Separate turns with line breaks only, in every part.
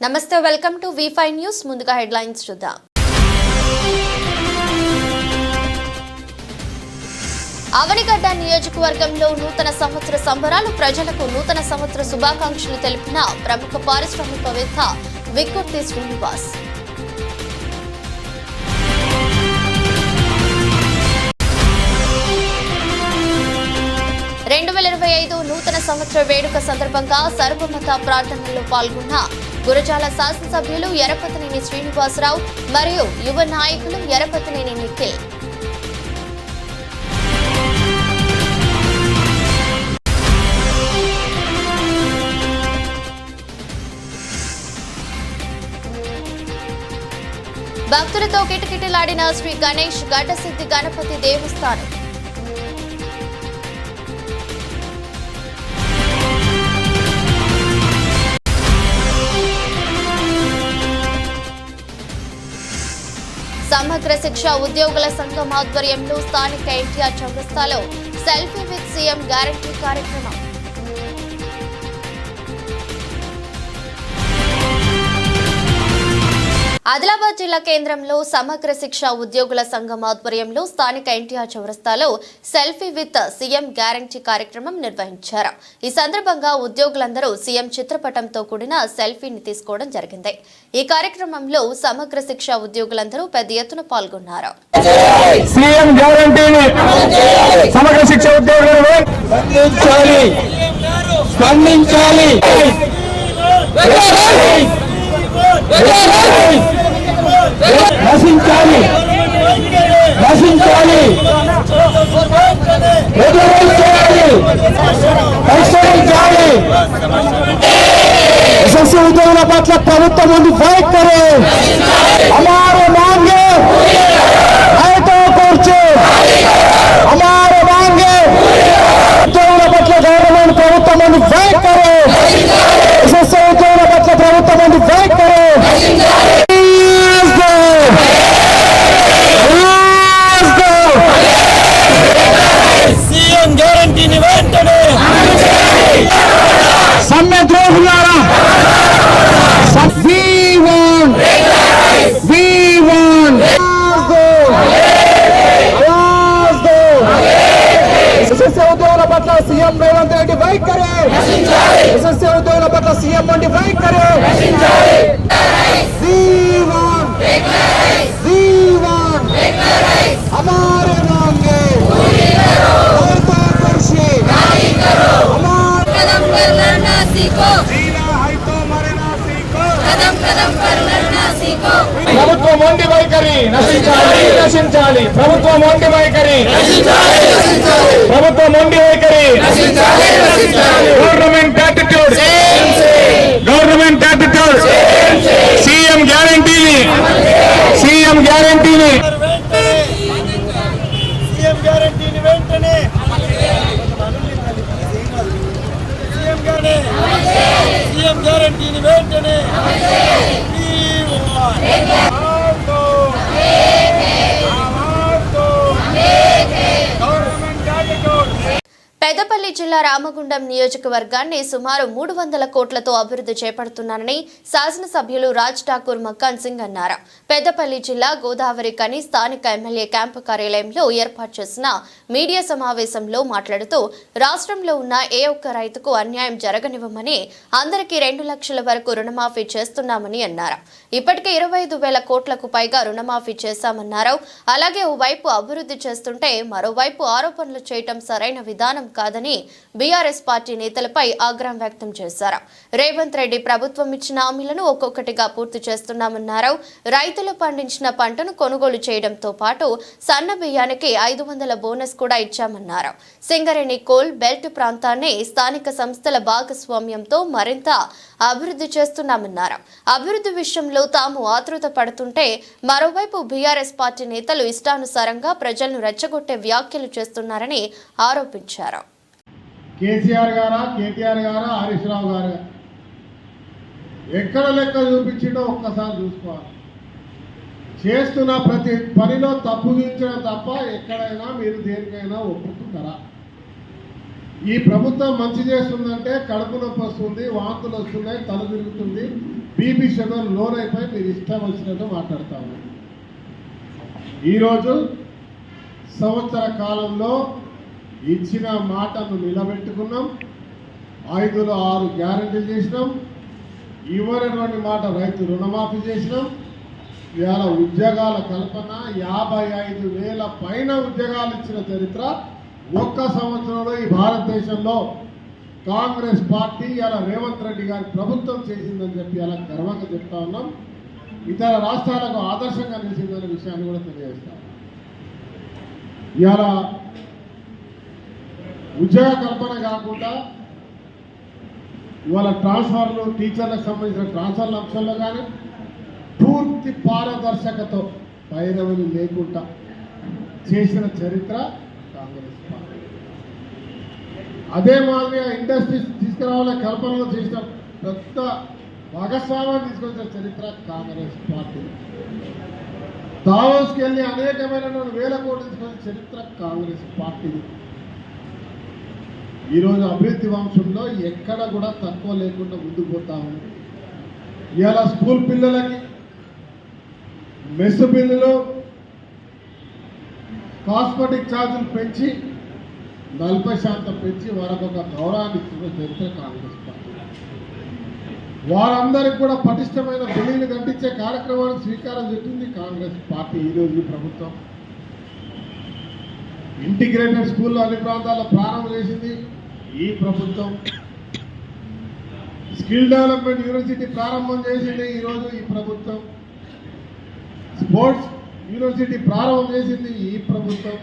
నమస్తే, welcome to V5 news. ముందుగా headlines చూద్దాం. అవనిగడ్డ నియోజకవర్గంలో నూతన సంవత్సర సంబరాలు. ప్రజలకు నూతన సంవత్సర శుభాకాంక్షలు తెలిపిన ప్రముఖ పారిశ్రామికవేత్త విక్కుర్తి శ్రీనివాస్. నూతన సంవత్సర వేడుక సందర్భంగా సర్వమత ప్రార్థనల్లో పాల్గొన్న గురజాల శాసనసభ్యులు ఎరపతినేని శ్రీనివాసరావు మరియు యువ నాయకులు ఎరపతినేని నిఖిల్. భక్తులతో కిటకిటలాడిన శ్రీ గణేష్ ఘటసిద్ధి గణపతి దేవస్థానం. సమగ్ర శిక్ష ఉద్యోగుల సంఘం ఆధ్వర్యంలో స్థానిక ఎన్టీఆర్ చౌరస్తాలో సెల్ఫీ విత్ సీఎం గ్యారంటీ కార్యక్రమం. ఆదిలాబాద్ జిల్లా కేంద్రంలో సమగ్ర శిక్ష ఉద్యోగుల సంఘం ఆధ్వర్యంలో స్థానిక ఎన్టీఆర్ చౌరస్తాలో సెల్ఫీ విత్ సీఎం గ్యారంటీ కార్యక్రమం నిర్వహించారు. ఈ సందర్భంగా ఉద్యోగులందరూ సీఎం చిత్రపటంతో కూడిన సెల్ఫీని తీసుకోవడం జరిగింది. ఈ కార్యక్రమంలో సమగ్ర శిక్ష ఉద్యోగులందరూ పెద్ద ఎత్తున పాల్గొన్నారు.
నశించాలి నశించాలి పరిష్కరించాలి. యశస్సు ఉద్యోగుల పట్ల ప్రభుత్వం ముందు ఫైట్ करे हमारे मांगे तो కూర్చో हमारे मांगे ఉద్యోగుల పట్ల గవర్నమెంట్ ప్రభుత్వం ముందు ఫైట్ करे యశస్సు ఉద్యోగుల పట్ల ప్రభుత్వం ముందు ఫైట్ करे. सीएम रेवंत रेड्डी फाइट करे एसएससी उद्योगों पट्ल सीएम मोदी फाइट करे. हमारे मांगे कदम कर लड़ना सीखो, जीना है तो मरना सीखो, कदम कदम कर लड़ना सीखो. ప్రభుత్వ మొండి వైఖరి నశించాలి నశించాలి ప్రభుత్వ మొండి వైఖరి నశించాలి నశించాలి ప్రభుత్వ మొండి వైఖరి నశించాలి నశించాలి. Government attitude government attitude CM గ్యారెంటీని సీఎం గ్యారెంటీని సీఎం గ్యారెంటీని వెంటనే సీఎం గ్యారెంటీని వెంటనే
పెద్దపల్లి జిల్లా రామగుండం నియోజకవర్గాన్ని సుమారు 300 కోట్లతో అభివృద్ధి చేపడుతున్నారని శాసనసభ్యులు రాజ్ ఠాకూర్ మక్కాన్ సింగ్ అన్నారు. పెద్దపల్లి జిల్లా గోదావరి కని స్థానిక ఎమ్మెల్యే క్యాంపు కార్యాలయంలో ఏర్పాటు చేసిన మీడియా సమావేశంలో మాట్లాడుతూ రాష్ట్రంలో ఉన్న ఏ ఒక్క రైతుకు అన్యాయం జరగనివ్వమని అందరికీ 2 లక్షల వరకు రుణమాఫీ చేస్తున్నామని అన్నారు. ఇప్పటికే 25,000 కోట్లకు పైగా రుణమాఫీ చేశామన్నారు. అలాగే ఓవైపు అభివృద్ధి చేస్తుంటే మరోవైపు ఆరోపణలు చేయటం సరైన విధానం కాదని బీఆర్ఎస్ పార్టీ నేతలపై ఆగ్రహం వ్యక్తం చేశారు. రేవంత్ రెడ్డి ప్రభుత్వం ఇచ్చిన హామీలను ఒక్కొక్కటిగా పూర్తి చేస్తున్నామన్నారు. రైతులు పండించిన పంటను కొనుగోలు చేయడంతో పాటు సన్న బియ్యానికి 500 బోనస్ కూడా ఇచ్చామన్నారు. సింగరేణి కోల్ బెల్ట్ ప్రాంతాన్ని స్థానిక సంస్థల భాగస్వామ్యంతో మరింత అభివృద్ధి చేస్తున్నామన్నారు. అభివృద్ధి విషయంలో తాము ఆతృత పడుతుంటే మరోవైపు బీఆర్ఎస్ పార్టీ నేతలు ఇష్టానుసారంగా ప్రజలను రెచ్చగొట్టే వ్యాఖ్యలు చేస్తున్నారని ఆరోపించారు.
కేసీఆర్ గారా, కేటీఆర్ గారా, హరీష్ రావు గారు ఎక్కడ లెక్క చూపించిండో ఒక్కసారి చూసుకోవాలి. చేస్తున్న ప్రతి పనిలో తప్పు తీర్చడం తప్ప ఎక్కడైనా మీరు దేనికైనా ఒప్పుకుంటారా? ఈ ప్రభుత్వం మంచి చేస్తుందంటే కడుపు నొప్పి వస్తుంది, వాంతులు వస్తున్నాయి, తల తిరుగుతుంది, బీపీ షుగర్ లోన్ అయిపోయి మీరు ఇష్టం వచ్చినట్టు మాట్లాడుతా ఉన్నారు. ఈరోజు సంవత్సర కాలంలో ఇచ్చిన మాటను నిలబెట్టుకున్నాం. 5లో 6 గ్యారెంటీలు చేసినాం. ఇవ్వనటువంటి మాట రైతు రుణమాఫీ చేసినాం. ఇవాళ ఉద్యోగాల కల్పన 55,000 పైన ఉద్యోగాలు ఇచ్చిన చరిత్ర ఒక్క సంవత్సరంలో ఈ భారతదేశంలో కాంగ్రెస్ పార్టీ ఇలా రేవంత్ రెడ్డి గారి ప్రభుత్వం చేసిందని చెప్పి అలా గర్వంగా చెప్తా ఉన్నాం. ఇతర రాష్ట్రాలకు ఆదర్శంగా నిలిచిందనే విషయాన్ని కూడా తెలియజేస్తాం. ఇవాళ ఉద్యోగ కల్పన కాకుండా ఇవాళ ట్రాన్స్ఫర్లు, టీచర్లకు సంబంధించిన ట్రాన్స్ఫర్ల అంశంలో కానీ పూర్తి పారదర్శకతో పైరవులు లేకుండా చేసిన చరిత్ర కాంగ్రెస్ పార్టీ. అదే మాదిరిగా ఇండస్ట్రీస్ తీసుకురావాలని కల్పనలో చేసిన పెద్ద భాగస్వామ్యాన్ని తీసుకొచ్చిన చరిత్ర కాంగ్రెస్ పార్టీ. దావోస్కి వెళ్ళి అనేకమైనటువంటి 1000 కోట్లు తీసుకొచ్చిన చరిత్ర కాంగ్రెస్ పార్టీ. ఈరోజు అభివృద్ధి వంశంలో ఎక్కడ కూడా తక్కువ లేకుండా ముందుకు పోతా ఉంది. ఇవాళ స్కూల్ పిల్లలకి మెస్ బిల్లులు, కాస్మెటిక్ ఛార్జీలు పెంచి 40% పెంచి వారికి ఒక గౌరవాన్ని ఇచ్చిన చరిత్ర కాంగ్రెస్ పార్టీ. వారందరికీ కూడా పటిష్టమైన బిల్లులు కట్టించే కార్యక్రమానికి శ్రీకారం చుట్టింది కాంగ్రెస్ పార్టీ. ఈరోజు ప్రభుత్వం ఇంటిగ్రేటెడ్ స్కూల్లో అన్ని ప్రాంతాల్లో ప్రారంభం చేసింది ఈ ప్రభుత్వం. స్కిల్ డెవలప్మెంట్ యూనివర్సిటీ ప్రారంభం చేసింది ఈరోజు ఈ ప్రభుత్వం. స్పోర్ట్స్ యూనివర్సిటీ ప్రారంభం చేసింది ఈ ప్రభుత్వం.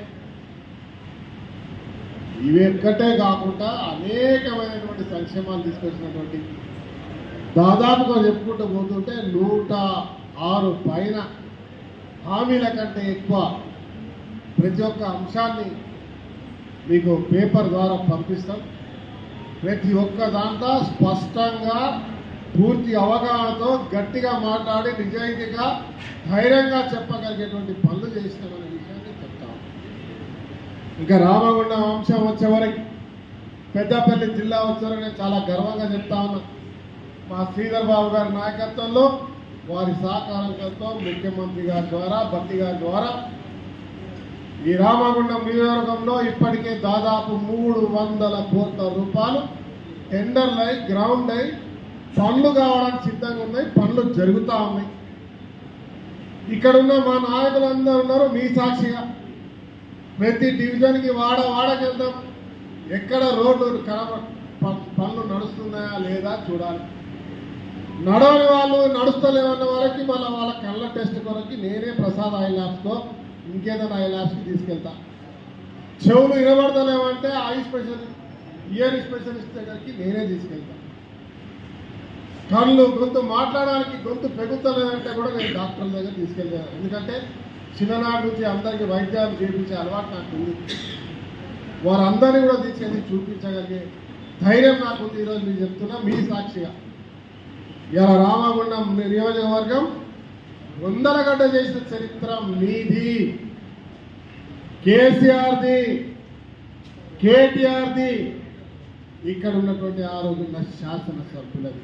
ఇవి ఒక్కటే కాకుండా అనేకమైనటువంటి సంక్షేమాలు తీసుకొచ్చినటువంటి దాదాపుగా చెప్పుకుంటూ పోతుంటే 106 పైన హామీల కంటే ఎక్కువ ప్రతి ఒక్క అంశాన్ని మీకు పేపర్ ద్వారా పంపిస్తాం. ప్రతి ఒక్క దాంట్లో స్పష్టంగా పూర్తి అవగాహనతో గట్టిగా మాట్లాడి నిజాయితీగా ధైర్యంగా చెప్పగలిగేటువంటి పనులు చేసినామనే విషయాన్ని చెప్తాం. ఇంకా రామగుండం అంశం వచ్చేవరకు, పెద్దపల్లి జిల్లా వచ్చేవరకు నేను చాలా గర్వంగా చెప్తా ఉన్నా. మా శ్రీధర్ బాబు గారి నాయకత్వంలో, వారి సహకారంతో, ముఖ్యమంత్రి గారి ద్వారా, బట్టి గారి ద్వారా ఈ రామగుండం నియోజకవర్గంలో ఇప్పటికే దాదాపు 300 కోట్ల రూపాయలు టెండర్లు అయి, గ్రౌండ్ అయి, పనులు కావడానికి సిద్ధంగా ఉన్నాయి. పనులు జరుగుతూ ఉన్నాయి. ఇక్కడ ఉన్న మా నాయకులందరూ ఉన్నారు. మీ సాక్షిగా ప్రతి డివిజన్కి వాడకి వెళ్తాం. ఎక్కడ రోడ్లు పనులు నడుస్తున్నాయా లేదా చూడాలి. నడవని వాళ్ళు, నడుస్తలేమన్న వాళ్ళకి మళ్ళీ వాళ్ళ కళ్ళ టెస్ట్ కొరకు నేనే ప్రసాద్ ఐ ల్యాబ్స్తో ఇంకేదైనా ఐ ల్యాబ్స్కి తీసుకెళ్తా. చెవులు వినబడతలేమంటే ఐ స్పెషలిస్ట్, ఇయర్ స్పెషలిస్ట్ దగ్గరికి నేనే తీసుకెళ్తా. కళ్ళు, గొంతు మాట్లాడడానికి గొంతు పెరుగుతలేదంటే కూడా నేను డాక్టర్ల దగ్గర తీసుకెళ్తాను. ఎందుకంటే చిన్ననాటి నుంచి అందరికీ వైద్యాలు చేయించే అలవాటు నాకు ఉంది. వారందరినీ కూడా తీసుకెళ్ళి చూపించగలిగే ధైర్యం నాకుంది. ఈరోజు మీరు చెప్తున్నా మీ సాక్షిగా. ఇలా రామగుండం నియోజకవర్గం 100 గడ్డ చేసిన చరిత్ర మీది, కేసీఆర్ది, కేటీఆర్ది, ఇక్కడ ఉన్నటువంటి ఆ రోజున్న శాసనసభ్యులది.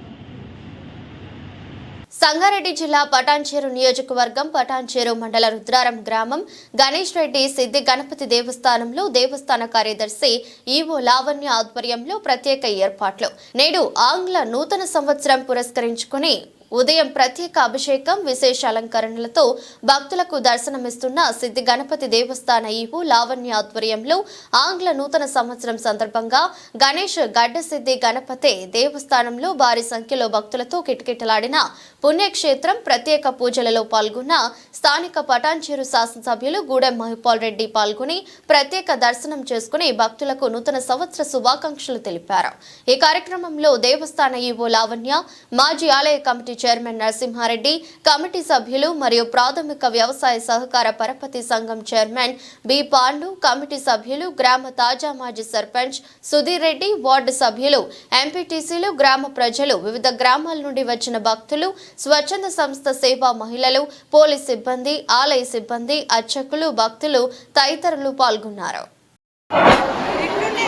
సంగారెడ్డి జిల్లా పటాన్చేరు నియోజకవర్గం పటాన్చేరు మండల రుద్రారం గ్రామం గణేష్ రెడ్డి సిద్ధి గణపతి దేవస్థానంలో దేవస్థాన కార్యదర్శి ఈవో లావణ్య ఆధ్వర్యంలో ప్రత్యేక ఏర్పాట్లు. నేడు ఆంగ్ల నూతన సంవత్సరం పురస్కరించుకుని ఉదయం ప్రత్యేక అభిషేకం, విశేష అలంకరణలతో భక్తులకు దర్శనమిస్తున్న సిద్ధి గణపతి దేవస్థాన ఈవో లావణ్య ఆధ్వర్యంలో ఆంగ్ల నూతన సంవత్సరం సందర్భంగా గణేష్ గడ్డ సిద్ధి గణపతి దేవస్థానంలో భారీ సంఖ్యలో భక్తులతో కిటకిటలాడిన పుణ్యక్షేత్రం. ప్రత్యేక పూజలలో పాల్గొన్న స్థానిక పటాన్చేరు శాసనసభ్యులు గూడెం మహిపాల్ రెడ్డి పాల్గొని ప్రత్యేక దర్శనం చేసుకుని భక్తులకు నూతన సంవత్సర శుభాకాంక్షలు తెలిపారు. ఈ కార్యక్రమంలో దేవస్థాన ఈవో లావణ్య, మాజీ ఆలయ కమిటీ చైర్మన్ నరసింహారెడ్డి, కమిటీ సభ్యులు మరియు ప్రాథమిక వ్యవసాయ సహకార పరపతి సంఘం చైర్మన్ బి పాండు, కమిటీ సభ్యులు, గ్రామ తాజా మాజీ సర్పంచ్ సుధీర్ రెడ్డి, వార్డు సభ్యులు, ఎంపీటీసీలు, గ్రామ ప్రజలు, వివిధ గ్రామాల నుండి వచ్చిన భక్తులు, స్వచ్ఛంద సంస్థ సేవా మహిళలు, పోలీస్ సిబ్బంది, ఆలయ సిబ్బంది, అర్చకులు, భక్తులు తదితరులు పాల్గొన్నారు.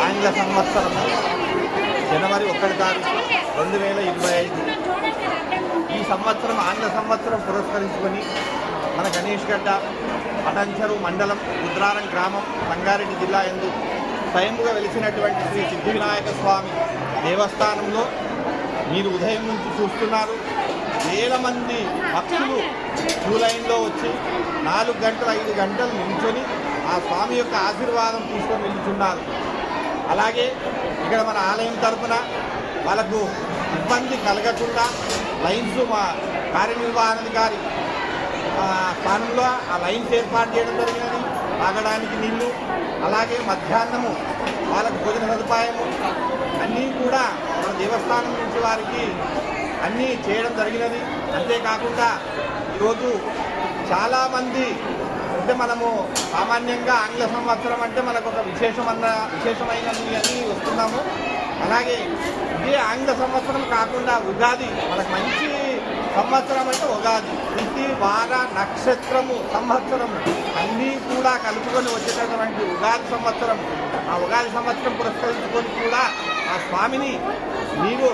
ఆంగ్ల సంవత్సరం జనవరి 1 తారీఖు 2025 ఈ సంవత్సరం ఆంగ్ల సంవత్సరం పురస్కరించుకొని మన గణేష్ గడ్డ పటంచెరు మండలం రుద్రారం గ్రామం సంగారెడ్డి జిల్లా యందు స్వయంగా వెలిసినటువంటి శ్రీ సిద్ధివినాయక స్వామి దేవస్థానంలో మీరు ఉదయం నుంచి చూస్తున్నారు. వేల మంది భక్తులు క్యూ లైన్లో వచ్చి 4 గంటలు 5 గంటలు నిల్చొని ఆ స్వామి యొక్క ఆశీర్వాదం తీసుకొని వెళ్తున్నారు. అలాగే ఇక్కడ మన ఆలయం తరఫున వాళ్ళకు ఇబ్బంది కలగకుండా లైన్స్ మా కార్యనిర్వహణాధికారి స్థానంలో ఆ లైన్స్ ఏర్పాటు చేయడం జరిగినది. తాగడానికి నీళ్లు, అలాగే మధ్యాహ్నము వాళ్ళకు భోజన సదుపాయము అన్నీ కూడా మన దేవస్థానం నుంచి వారికి అన్నీ చేయడం జరిగినది. అంతేకాకుండా ఈరోజు చాలామంది అంటే మనము సామాన్యంగా ఆంగ్ల సంవత్సరం అంటే మనకు ఒక విశేషమైనది అని వస్తున్నాము. అలాగే ఇదే ఆంగ్ల సంవత్సరం కాకుండా ఉగాది మనకు మంచి సంవత్సరం అంటే ఉగాది. ప్రతి వార నక్షత్రము సంవత్సరము అన్నీ కూడా కలుపుకొని వచ్చేటటువంటి ఉగాది సంవత్సరం. ఆ ఉగాది సంవత్సరం పురస్కరించుకొని కూడా ఆ స్వామిని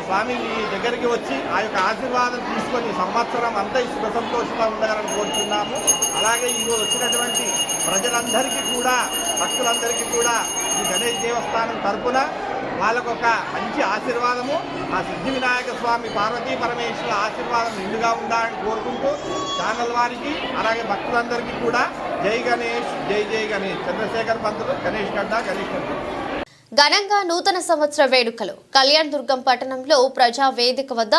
స్వామి దగ్గరికి వచ్చి ఆ యొక్క ఆశీర్వాదం తీసుకొని సంవత్సరం అంతా సుఖ సంతోషంగా ఉండాలని కోరుతున్నాము. అలాగే ఈరోజు వచ్చినటువంటి ప్రజలందరికీ కూడా భక్తులందరికీ కూడా ఈ గణేష్ దేవస్థానం తరపున వాళ్ళకు ఒక మంచి ఆశీర్వాదము ఆ సిద్ధి వినాయక స్వామి పార్వతీ పరమేశ్వర ఆశీర్వాదం నిండుగా ఉండాలని కోరుకుంటూ ఛానల్ వారికి అలాగే భక్తులందరికీ కూడా జై గణేష్, జై జై గణేష్. చంద్రశేఖర్ పంతులు, గణేష్ గడ్డ, గణేష్ గడ్డ.
ఘనంగా నూతన సంవత్సర వేడుకలు కళ్యాణ్ దుర్గం పట్టణంలో ప్రజా వేదిక వద్ద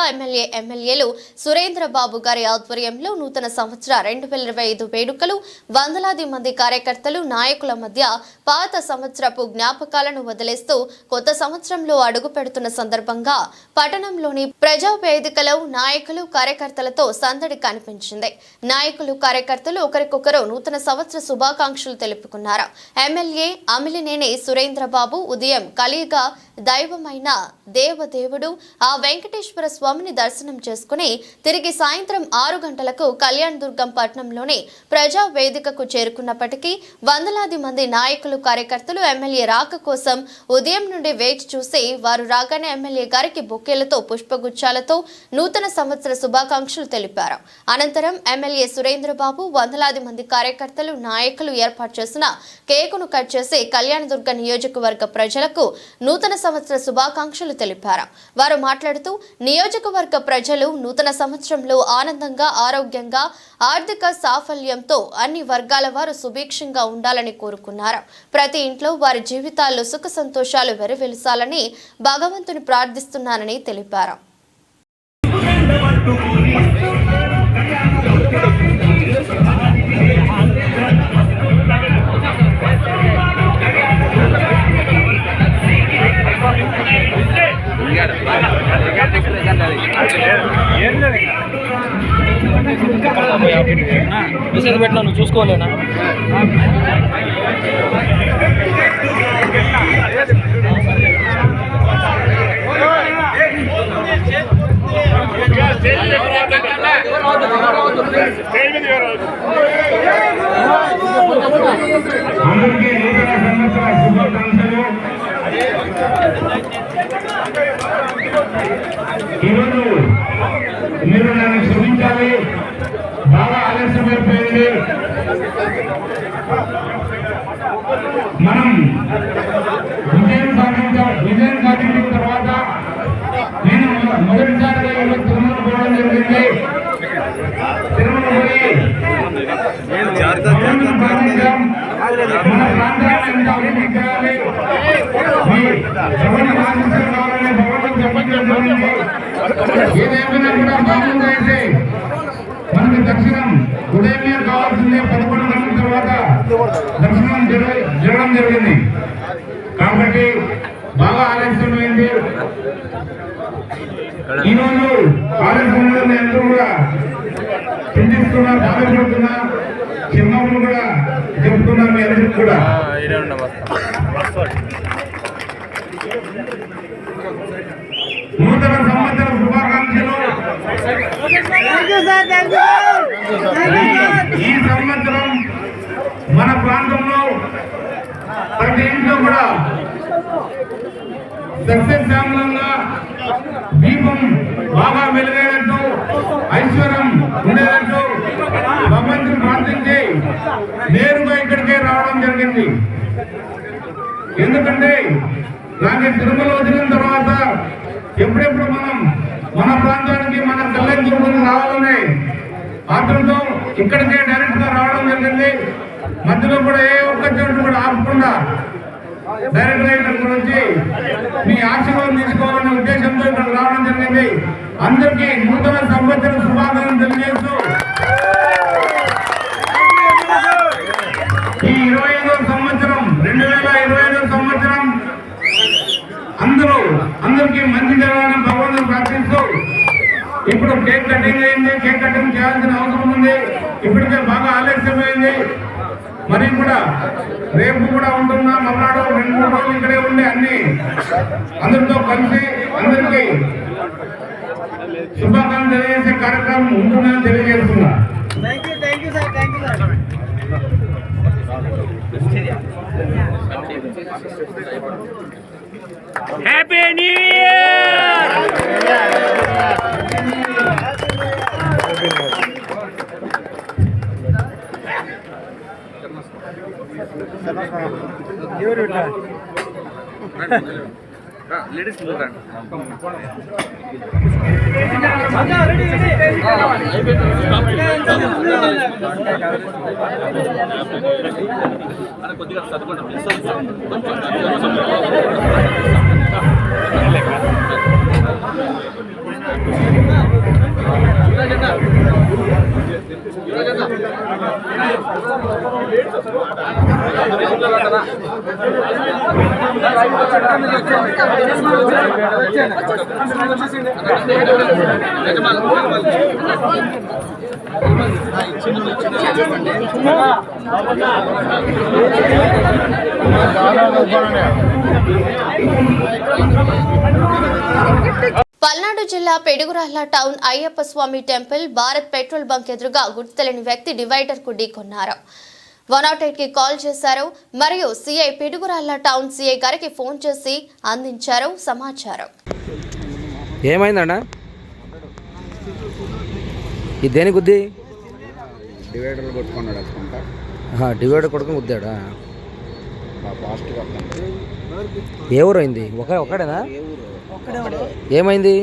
ఎమ్మెల్యేలు సురేంద్రబాబు గారి ఆధ్వర్యంలో నూతన సంవత్సర 2025 వేడుకలు వందలాది మంది కార్యకర్తలు నాయకుల మధ్య పాత సంవత్సరపు జ్ఞాపకాలను వదిలేస్తూ కొత్త సంవత్సరంలో అడుగు పెడుతున్న సందర్భంగా పట్టణంలోని ప్రజా వేదికలో నాయకులు కార్యకర్తలతో సందడి కనిపించింది. నాయకులు కార్యకర్తలు ఒకరికొకరు నూతన సంవత్సర శుభాకాంక్షలు తెలుపుకున్నారు. ఎమ్మెల్యే అమిలినేని సురేంద్రబాబు ఉదయం కలియుగ దైవమైన దేవదేవుడు ఆ వెంకటేశ్వర స్వామిని దర్శనం చేసుకుని తిరిగి సాయంత్రం 6 గంటలకు కళ్యాణ్ దుర్గం పట్టణంలోని ప్రజా వేదికకు చేరుకున్నప్పటికీ వందలాది మంది నాయకులు కార్యకర్తలు ఎమ్మెల్యే రాక కోసం ఉదయం నుండి వేచి చూసి వారు రాగానే ఎమ్మెల్యే గారికి బొకేలతో పుష్పగుచ్చాలతో నూతన సంవత్సర శుభాకాంక్షలు తెలిపారు. అనంతరం ఎమ్మెల్యే సురేంద్రబాబు వందలాది మంది కార్యకర్తలు నాయకులు ఏర్పాటు చేసిన కేకును కట్ చేసి కళ్యాణ్ దుర్గ నియోజకవర్గ ప్రజలకు నూతన సంవత్సర శుభాకాంక్షలు తెలిపారు. వారు మాట్లాడుతూ నియోజకవర్గ ప్రజలు నూతన సంవత్సరంలో ఆనందంగా, ఆరోగ్యంగా, ఆర్థిక సాఫల్యంతో అన్ని వర్గాల వారు సుభిక్షంగా ఉండాలని కోరుకున్నారు. ప్రతి ఇంట్లో వారి జీవితాల్లో సుఖ సంతోషాలు వెరవెలిసాలని భగవంతుని ప్రార్థిస్తున్నానని తెలిపారు.
మెసేజ్ పెట్టినా నువ్వు చూసుకోలేనా?
అందరికీ నూతన సంవత్సర శుభాకాంక్షలు. ఈరోజు మీరు నన్ను క్షమించాలి, బాగా ఆలస్యమైపోయింది. మనం విజయం సాధించిన తర్వాత నేను మొదటిసారిగా తిరుమల పోవడం జరిగింది. తిరుమల పోయి మన ప్రాంతాన్ని ఎంత అభివృద్ధి చేయాలి, భవనం ఆశిస్సులు కావాలని భవనం చెప్పడం జరిగింది. ఏదేమైనా కూడా భవనం చేసి మనకి దర్శనం ఉదయమే కావాల్సిందే. 11 గంటల తర్వాత దర్శనం జరగడం జరిగింది. కాబట్టి బాగా ఆలస్యమైంది. ఈరోజు ఆలస్యంలో అందరూ కూడా చింతిస్తున్నా, బాధపడుతున్నా, చిన్నప్పుడు కూడా చెప్తున్నారు మీ అందరికీ కూడా. నూతన సంవత్సర శుభాకాంక్షలు. ఈ సంవత్సరం మన ప్రాంతంలో ప్రతి ఇంట్లో కూడా సస్యశ్యామలంగా దీపం బాగా వెలుగైనట్టు ఐశ్వర్యం ఉండేటట్టు భగవంతుని ప్రార్థించి నేరుగా ఇక్కడికే రావడం జరిగింది. ఎందుకంటే నాకు తిరుమల వచ్చిన తర్వాత ఎప్పుడెప్పుడు మనం మన ప్రాంతానికి మన కళ్యాణ్ రావాలనే ఆత్రంతో ఇక్కడికే డైరెక్ట్ గా రావడం జరిగింది. మధ్యలో కూడా ఏ ఒక్క చోటు కూడా ఆపకుండా డైరెక్ట్ గా ఇక్కడికి వచ్చి మీ ఆశీర్వాదం తీసుకోవాలనే ఉద్దేశంతో ఇక్కడ రావడం జరిగింది. అందరికీ నూతన సంవత్సర శుభాకాంక్షలు తెలియజేస్తూ ఈ 25వ సంవత్సరం 2025వ సంవత్సరం అందరికీ మంచి జరగాలని భగవంతుని ప్రార్థిస్తూ ఇప్పుడు కేక్ కటింగ్ అయింది. కేక్ కటింగ్ చేయాల్సిన అవసరం ఉంది. ఇప్పటికే బాగా ఆలస్యమైంది. మరి కూడా రేపు కూడా ఉంటున్నా మర్నాడు 2-3 రోజులు ఇక్కడే ఉండి అన్ని అందరితో కలిసి అందరికీ శుభాకాంక్షలు తెలియజేసే కార్యక్రమం ఉంటుందని తెలియజేస్తున్నా.
Happy new year. లేడీస్ కొద్దిగా
పల్నాడు జిల్లా పెడుగురాళ్ల టౌన్ అయ్యప్ప స్వామి టెంపుల్ భారత్ పెట్రోల్ బంక్ ఎదురుగా గుర్తులేని వ్యక్తి డివైడర్ కు ఢీకొన్నారు. 108 కి కాల్ చేశారు మరియు సిఐ పిడుగురాళ్ల టౌన్ సిఐ గారికి ఫోన్ చేసి అందించారు సమాచారం.
ఏమైందన్నా? ఇది దేని గుద్ది?
డివైడర్ కొట్టుకున్నాడు అనుకుంటా.
డివైడర్ కొడుకుని గుద్దాడా?
ఫాస్ట్గా
ఏ ఊరు అయింది? ఒకడేనా? ఏమైంది?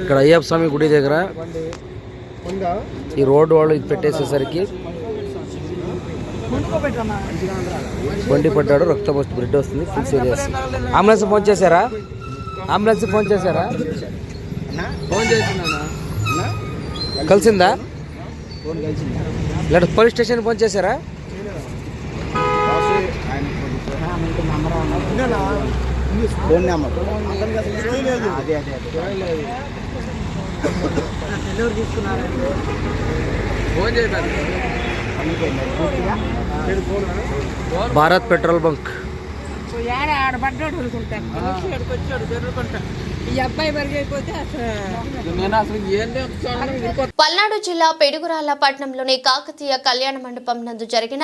ఇక్కడ అయ్యప్ప స్వామి గుడి దగ్గర ఈ రోడ్డు వాళ్ళు ఇది పెట్టేసేసరికి బండి పడ్డాడు. రక్తం వస్తుంది, బ్లడ్ వస్తుంది, ఫుల్ సీరియస్. అంబులెన్స్ ఫోన్ చేశారా? అంబులెన్స్ ఫోన్ చేశారా? కలిసిందా? లేదా పోలీస్ స్టేషన్ ఫోన్ చేశారా?
Phone number
Bharat petrol bunk.
Palnadu జిల్లా పెడుగురాళ్ల పట్టణంలోని కాకతీయ కళ్యాణ మండపం నందు జరిగిన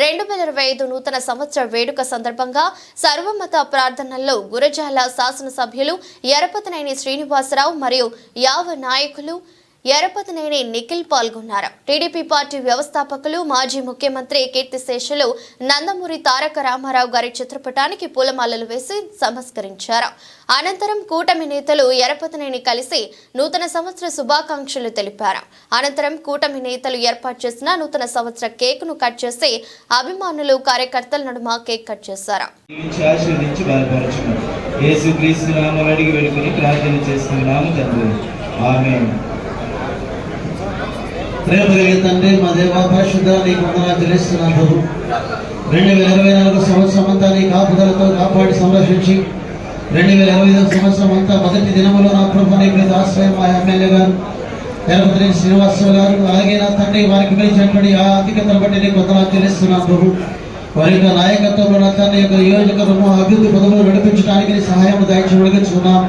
2025 నూతన సంవత్సర వేడుక సందర్భంగా సర్వమత ప్రార్థనల్లో గురజాల శాసనసభ్యులు ఎరపతినేని శ్రీనివాసరావు మరియు యావ నాయకులు ఎరపతినేని నిఖిల్ పాల్గొన్నారు. టీడీపీ పార్టీ వ్యవస్థాపకులు మాజీ ముఖ్యమంత్రి కీర్తిశేషులు నందమూరి తారక రామారావు గారి చిత్రపటానికి పూలమాలలు వేసి నమస్కరించారు. అనంతరం కూటమి నేతలు ఎరపతినేని కలిసి నూతన సంవత్సర శుభాకాంక్షలు తెలిపారు. అనంతరం కూటమి నేతలు ఏర్పాటు చేసిన నూతన సంవత్సర కేక్ ను కట్ చేసి అభిమానులు కార్యకర్తల నడుమ కేక్ కట్ చేశారు.
ప్రేమ కలిగిన తండ్రి మా దేవ పరిశుద్ధ నీకు వందనాలు చెల్లిస్తున్నాను ప్రభు. 2024 సంవత్సరం అంతా నీ కాపుదలతో కాపాడి సంరక్షించి 2025 సంవత్సరం అంతా మొదటి దినములో నా ప్రభు నీ ప్రీతి ఆశ్రయం మా ఎమ్మెల్యే గారు ఎరపతినేని శ్రీనివాసరావు గారు అలాగే నా తండ్రి వారికి పిలిచినటువంటి ఆ అధికతను బట్టి నీకు వందనాలు చెల్లిస్తున్నాను ప్రభు. వారి యొక్క నాయకత్వంలో నా తండ్రి యొక్క నియోజకవర్గం అభివృద్ధి పదవులు నడిపించడానికి సహాయం దయచేస్తున్నాం.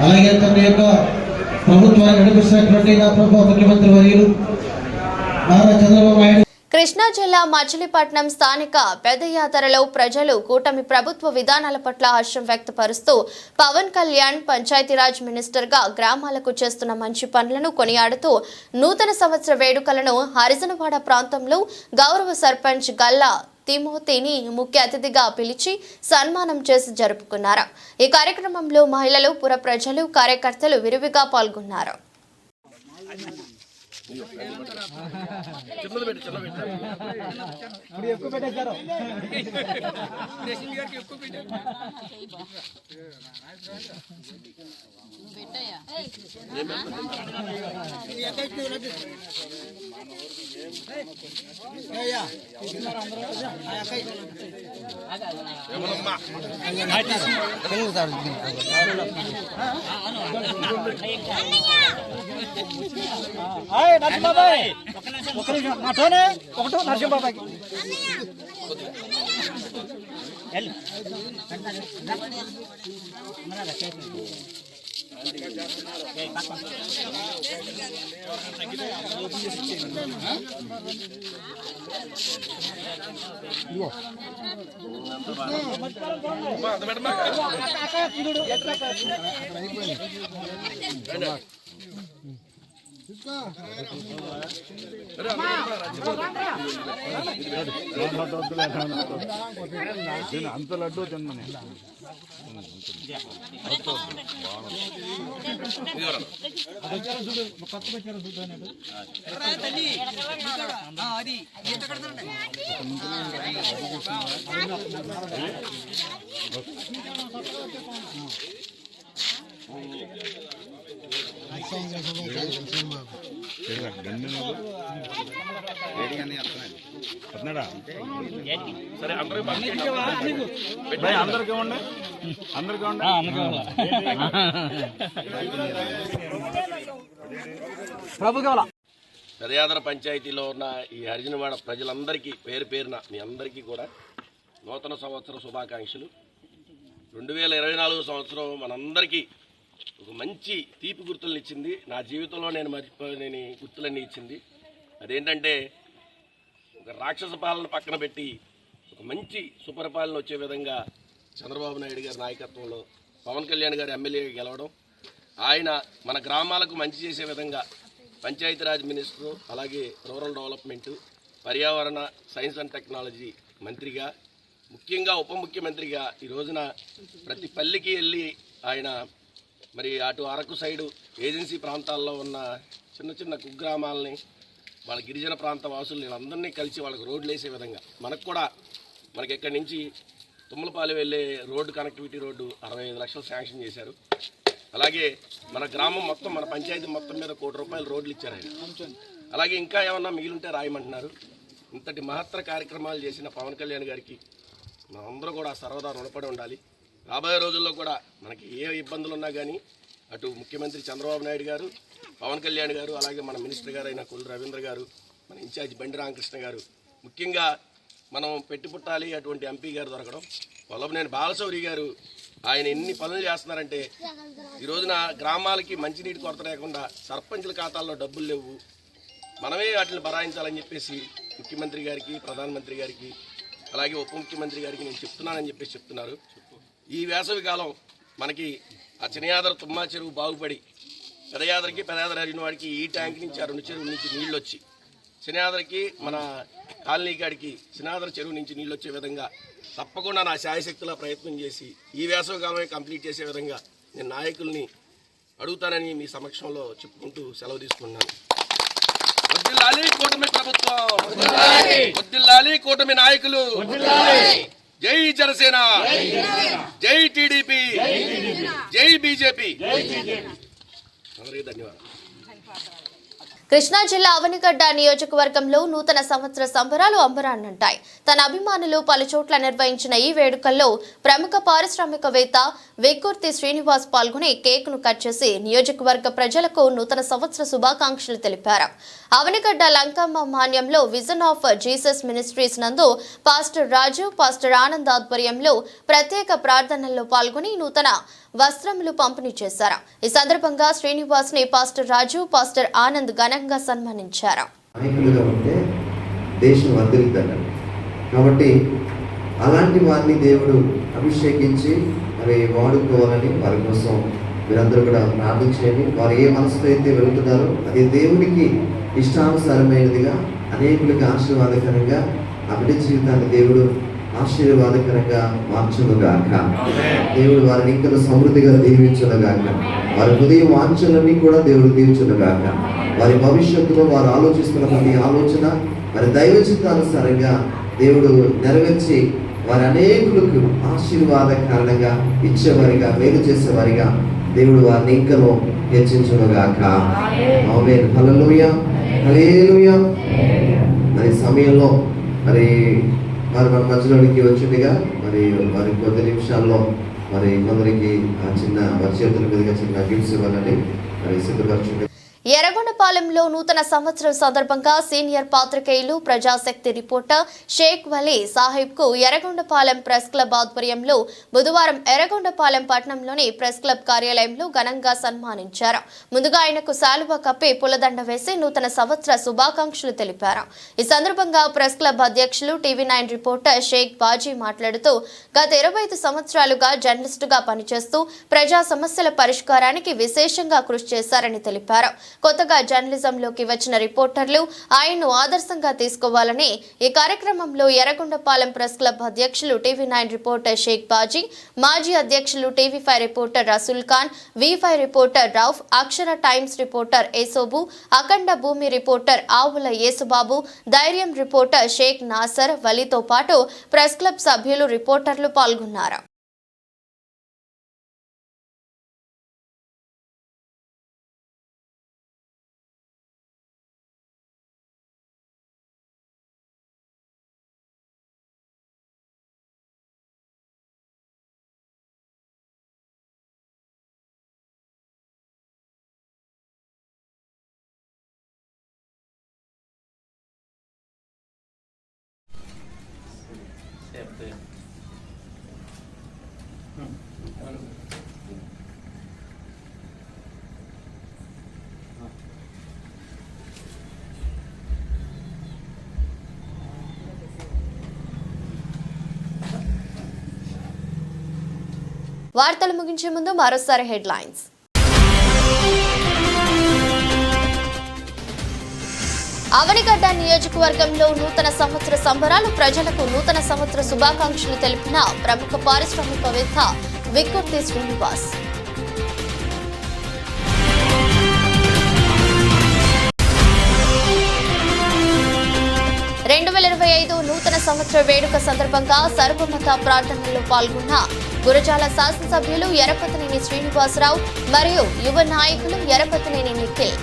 అలాగే తండ్రి యొక్క ప్రభుత్వాన్ని నడిపిస్తున్నటువంటి నా ప్రభు ముఖ్యమంత్రి వర్యులు నారా చంద్రబాబు నాయుడు
కృష్ణా జిల్లా మచిలీపట్నం స్థానిక పెదయాత్రలో ప్రజలు కూటమి ప్రభుత్వ విధానాల పట్ల హర్షం వ్యక్తపరుస్తూ పవన్ కళ్యాణ్ పంచాయతీరాజ్ మినిస్టర్గా గ్రామాలకు చేస్తున్న మంచి పనులను కొనియాడుతూ నూతన సంవత్సర వేడుకలను హరిజనవాడ ప్రాంతంలో గౌరవ సర్పంచ్ గల్లా తిమోతిని ముఖ్య అతిథిగా పిలిచి సన్మానం చేసి జరుపుకున్నారు. ఈ కార్యక్రమంలో మహిళలు, పుర ప్రజలు, కార్యకర్తలు విరివిగా పాల్గొన్నారు.
అంత లడ్డు తిన్నాను.
సరే అందరూ
అందరికీ ఉండే
పెదయాదర పంచాయతీలో ఉన్న ఈ హరిజనవాడ ప్రజలందరికీ పేరు పేరున మీ అందరికీ కూడా నూతన సంవత్సర శుభాకాంక్షలు. 2024 సంవత్సరం మనందరికీ ఒక మంచి తీపి గుర్తులను ఇచ్చింది. నా జీవితంలో నేను మర్చిపోలేని గుర్తులన్నీ ఇచ్చింది. అదేంటంటే ఒక రాక్షస పాలన పక్కన పెట్టి ఒక మంచి సుపరిపాలన వచ్చే విధంగా చంద్రబాబు నాయుడు గారి నాయకత్వంలో పవన్ కళ్యాణ్ గారు ఎమ్మెల్యేగా గెలవడం, ఆయన మన గ్రామాలకు మంచి చేసే విధంగా పంచాయతీరాజ్ మినిస్టరు, అలాగే రూరల్ డెవలప్మెంటు, పర్యావరణ, సైన్స్ అండ్ టెక్నాలజీ మంత్రిగా, ముఖ్యంగా ఉప ముఖ్యమంత్రిగా ఈ రోజున ప్రతి పల్లికి వెళ్ళి ఆయన మరి అటు అరకు సైడు ఏజెన్సీ ప్రాంతాల్లో ఉన్న చిన్న చిన్న కుగ్రామాలని, వాళ్ళ గిరిజన ప్రాంత వాసులు వీళ్ళందరినీ కలిసి వాళ్ళకి రోడ్లు వేసే విధంగా మనకి ఇక్కడి నుంచి తుమ్మలపాలెం వెళ్ళే రోడ్డు కనెక్టివిటీ రోడ్డు 65 లక్షలు శాంక్షన్ చేశారు. అలాగే మన గ్రామం మొత్తం, మన పంచాయతీ మొత్తం మీద ₹1 కోటి రోడ్లు ఇచ్చారు ఆయన. అలాగే ఇంకా ఏమన్నా మిగిలింటే రాయమంటున్నారు. ఇంతటి మహత్తర కార్యక్రమాలు చేసిన పవన్ కళ్యాణ్ గారికి మనందరూ కూడా సర్వదా రుణపడి ఉండాలి. రాబోయే రోజుల్లో కూడా మనకి ఏ ఇబ్బందులు ఉన్నా కానీ అటు ముఖ్యమంత్రి చంద్రబాబు నాయుడు గారు, పవన్ కళ్యాణ్ గారు, అలాగే మన మినిస్టర్ గారు అయిన కొల్లు రవీంద్ర గారు, మన ఇన్ఛార్జి బండి రామకృష్ణ గారు, ముఖ్యంగా మనం పెట్టుపుట్టాలి అటువంటి ఎంపీ గారు దొరకడం, వల్లభనేని బాలశౌరి గారు ఆయన ఎన్ని పనులు చేస్తున్నారంటే ఈ రోజున గ్రామాలకి మంచినీటి కొరత లేకుండా సర్పంచుల ఖాతాల్లో డబ్బులు లేవు, మనమే వాటిని బరాయించాలని చెప్పేసి ముఖ్యమంత్రి గారికి, ప్రధానమంత్రి గారికి, అలాగే ఉప ముఖ్యమంత్రి గారికి నేను చెప్తున్నానని చెప్పేసి చెప్తున్నారు. ఈ వేసవి కాలం మనకి ఆ చినయాదర తుమ్మా చెరువు బాగుపడి పెదయాదరికి, పెదయాదర హరిజనవాడికి ఈ ట్యాంక్ నుంచి ఆ 2 చెరువుల నుంచి నీళ్ళు వచ్చి చినయాదరికి, మన కాలనీ కాడికి చినయాదర చెరువు నుంచి నీళ్ళు వచ్చే విధంగా తప్పకుండా నా శాయశక్తిలా ప్రయత్నం చేసి ఈ వేసవి కాలమే కంప్లీట్ చేసే విధంగా నేను నాయకుల్ని అడుగుతానని మీ సమక్షంలో చెప్పుకుంటూ సెలవు తీసుకున్నాను. వద్దిల్లాలి కూటమి ప్రభుత్వం, వద్దిల్లాలి కూటమి నాయకులు, జై జనసేన, జై టీడీపీ, జై బీజేపీ. అందరికీ ధన్యవాదాలు.
కృష్ణా జిల్లా అవనిగడ్డ నియోజకవర్గంలో నూతన సంవత్సర సంబరాలు అంబరాన్నంటాయి. తన అభిమానులు పలుచోట్ల నిర్వహించిన ఈ వేడుకల్లో ప్రముఖ పారిశ్రామికవేత్త వెక్కుర్తి శ్రీనివాస్ పాల్గొని కేకును కట్ చేసి నియోజకవర్గ ప్రజలకు నూతన సంవత్సర శుభాకాంక్షలు తెలిపారు. అవనిగడ్డ లంకమ్మ మాన్యంలో విజన్ ఆఫ్ జీసస్ మినిస్ట్రీస్ నందు పాస్టర్ రాజు, పాస్టర్ ఆనంద్ ఆధ్వర్యంలో ప్రత్యేక ప్రార్థనల్లో పాల్గొని నూతన వస్త్రములు పంపిణీ చేశారు. ఈ సందర్భంగా శ్రీనివాస్ ని పాస్టర్ రాజు, పాస్టర్ ఆనంద్ ఘనంగా సన్మానించారు.
దేశం వర్ధిల్లుతాడు. కాబట్టి అలాంటి వారిని దేవుడు అభిషేకించి మరి వాడుకోవాలని వారి కోసం మీరందరూ కూడా ప్రార్థన చేయండి. వారు ఏ మనసుతో అయితే వెళుతున్నారో అది దేవునికి ఇష్టానుసారమైనదిగా, అనేకులకు ఆశీర్వాదకరంగా, ఆ బిడ్డ జీవితాన్ని దేవుడు ఆశీర్వాదకరంగా మార్చునుగాక. దేవుడు వారిని ఇంకా సమృద్ధిగా దీవించునుగాక. వారి హృదయ వాంఛలన్నీ కూడా దేవుడు తీర్చునుగాక. వారి భవిష్యత్తులో వారు ఆలోచిస్తున్న ప్రతి ఆలోచన మరి దైవ చిత్తానుసారంగా దేవుడు నెరవేర్చి వారి అనేకులకు ఆశీర్వాద కారణంగా ఇచ్చేవారిగా, మేలు చేసేవారిగా దేవుడు వారిని ఇంకనూ హెచ్చించునుగాక. ఆమేన్. హల్లెలూయా, హల్లెలూయా. మరి సమయంలో మరి వారు మన మధ్యలోనికి వచ్చిందిగా మరి కొద్ది నిమిషాల్లో మరి కొందరికి ఆ చిన్న వారి చేతుల మీదుగా చిన్న గిఫ్ట్స్ ఇవ్వాలని మరి సిద్ధపరచుంది.
ఎర్రగొండపాలెంలో నూతన సంవత్సరం సందర్భంగా సీనియర్ పాత్రికేయులు, ప్రజాశక్తి రిపోర్టర్ షేక్ వలీ సాహిబ్ కు ఎర్రగొండపాలెం ప్రెస్ క్లబ్ ఆధ్వర్యంలో బుధవారం ఎర్రగొండపాలెం పట్టణంలోని ప్రెస్ క్లబ్ కార్యాలయంలో ఘనంగా సన్మానించారు. ముందుగా ఆయనకు శాలువా కప్పి పూలదండ వేసి నూతన సంవత్సర శుభాకాంక్షలు తెలిపారు. ఈ సందర్భంగా ప్రెస్ క్లబ్ అధ్యక్షులు టీవీ9 రిపోర్టర్ షేక్ బాజీ మాట్లాడుతూ గత 25 సంవత్సరాలుగా జర్నలిస్టుగా పనిచేస్తూ ప్రజా సమస్యల పరిష్కారానికి విశేషంగా కృషి చేశారని తెలిపారు. కొత్తగా జర్నలిజంలోకి వచ్చిన రిపోర్టర్లు ఆయన్ను ఆదర్శంగా తీసుకోవాలని ఈ కార్యక్రమంలో ఎర్రగొండపాలెం ప్రెస్ క్లబ్ అధ్యక్షులు టీవీ9 రిపోర్టర్ షేక్ బాజీ, మాజీ అధ్యక్షులు TV five reporter Rasool Khan, V five reporter Rauf, Akshara times reporter Yesobu, Akhanda Bhoomi reporter ఆవుల యేసుబాబు, ధైర్యం రిపోర్టర్ షేక్ నాసర్ వలీతో పాటు ప్రెస్ క్లబ్ సభ్యులు, రిపోర్టర్లు పాల్గొన్నారు. వార్తలు ముగించే ముందు మరోసారి హెడ్లైన్స్. అవనిగడ్డ నియోజకవర్గంలో నూతన సంవత్సర సంబరాలు, ప్రజలకు నూతన సంవత్సర శుభాకాంక్షలు తెలిపిన ప్రముఖ పారిశ్రామికవేత్త విక్కుర్తి శ్రీనివాస్. నూతన సంవత్సర వేడుక సందర్భంగా సర్వమత ప్రార్థనల్లో పాల్గొన్న గురజాల శాసనసభ్యులు ఎర్రపతినేని శ్రీనివాసరావు మరియు యువ నాయకులు ఎర్రపతినేని నిఖిల్.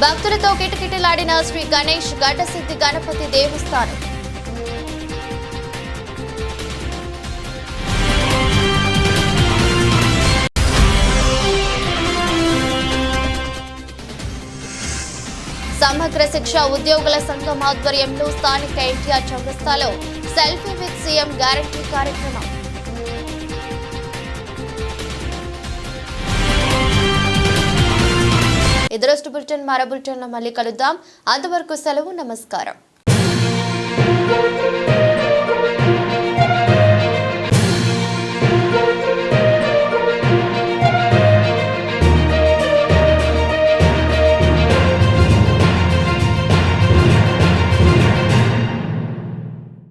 భక్తులతో కిటకిటలాడిన శ్రీ గణేష్ ఘటసిద్ధి గణపతి దేవస్థానం. సమగ్ర శిక్ష ఉద్యోగుల సంఘం ఆధ్వర్యంలో స్థానిక ఎన్టీఆర్ చౌరస్తాలో సెల్ఫీ విత్ సీఎం గ్యారంటీ కార్యక్రమం. ఇదరొస్ట్ బులెటిన్ మరో బులెటిన్లో మళ్ళీ కలుద్దాం. అంతవరకు సెలవు. నమస్కారం.